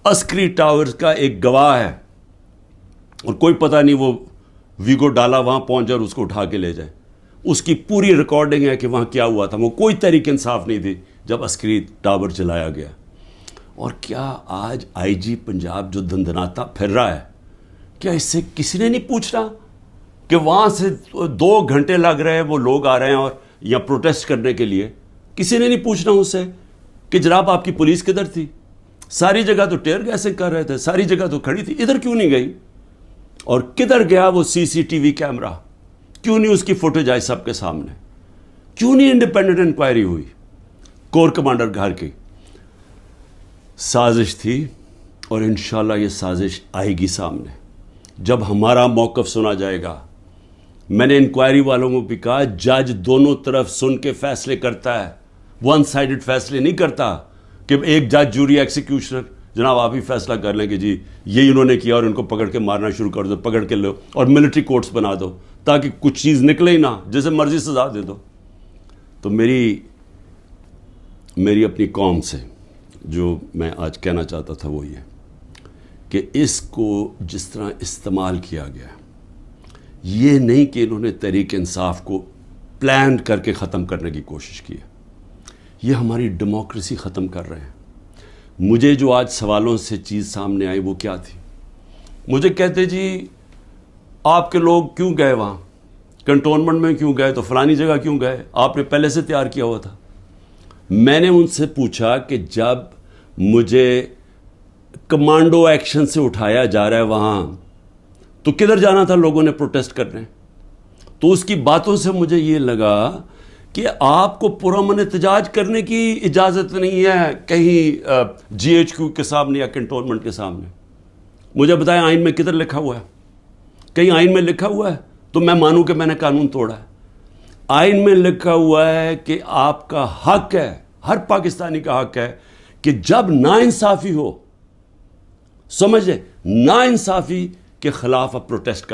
عسکری ٹاورز کا ایک گواہ ہے اور کوئی پتہ نہیں وہ ویگو ڈالا وہاں پہنچ اور اس کو اٹھا کے لے جائے. اس کی پوری ریکارڈنگ ہے کہ وہاں کیا ہوا تھا. وہ کوئی تحریک انصاف نہیں تھی جب عسکری ٹاور چلایا گیا. اور کیا آج آئی جی پنجاب جو دندناتا پھر رہا ہے, کیا اس سے کسی نے نہیں پوچھنا کہ وہاں سے 2 گھنٹے لگ رہے ہیں, وہ لوگ آ رہے ہیں اور یا پروٹیسٹ کرنے کے لیے, کسی نے نہیں پوچھنا اس سے کہ جناب آپ کی پولیس کدھر تھی؟ ساری جگہ تو ٹیئر گیسنگ کر رہے تھے, ساری جگہ تو کھڑی تھی, ادھر کیوں نہیں گئی؟ اور کدھر گیا وہ سی سی ٹی وی کیمرہ؟ کیوں نہیں اس کی فوٹیج آئی سب کے سامنے؟ کیوں نہیں انڈیپینڈنٹ انکوائری ہوئی؟ کور کمانڈر گھر کی سازش تھی اور انشاءاللہ یہ سازش آئے گی سامنے جب ہمارا موقف سنا جائے گا. میں نے انکوائری والوں کو بھی کہا جج دونوں طرف سن کے فیصلے کرتا ہے, ون سائیڈڈ فیصلے نہیں کرتا کہ ایک جج جوری ایکسیکیوشنر جناب آپ ہی فیصلہ کر لیں کہ جی یہی انہوں نے کیا اور ان کو پکڑ کے مارنا شروع کر دو, پکڑ کے لو اور ملٹری کورٹس بنا دو تاکہ کچھ چیز نکلے ہی نہ, جیسے مرضی سزا دے دو. تو میری اپنی قوم سے جو میں آج کہنا چاہتا تھا وہ یہ کہ اس کو جس طرح استعمال کیا گیا, یہ نہیں کہ انہوں نے تحریک انصاف کو پلان کر کے ختم کرنے کی کوشش کی ہے, یہ ہماری ڈیموکریسی ختم کر رہے ہیں. مجھے جو آج سوالوں سے چیز سامنے آئی وہ کیا تھی؟ مجھے کہتے جی آپ کے لوگ کیوں گئے وہاں, کنٹونمنٹ میں کیوں گئے, تو فلانی جگہ کیوں گئے, آپ نے پہلے سے تیار کیا ہوا تھا. میں نے ان سے پوچھا کہ جب مجھے کمانڈو ایکشن سے اٹھایا جا رہا ہے وہاں, تو کدھر جانا تھا لوگوں نے پروٹیسٹ کرنے؟ تو اس کی باتوں سے مجھے یہ لگا کہ آپ کو پرامن احتجاج کرنے کی اجازت نہیں ہے کہیں جی ایچ کیو کے سامنے یا کنٹونمنٹ کے سامنے. مجھے بتائیں آئین میں کدھر لکھا ہوا ہے؟ کہیں آئین میں لکھا ہوا ہے تو میں مانوں کہ میں نے قانون توڑا ہے. آئین میں لکھا ہوا ہے کہ آپ کا حق ہے, ہر پاکستانی کا حق ہے کہ جب ناانصافی ہو, سمجھے, ناانصافی کے خلاف آپ پروٹیسٹ کر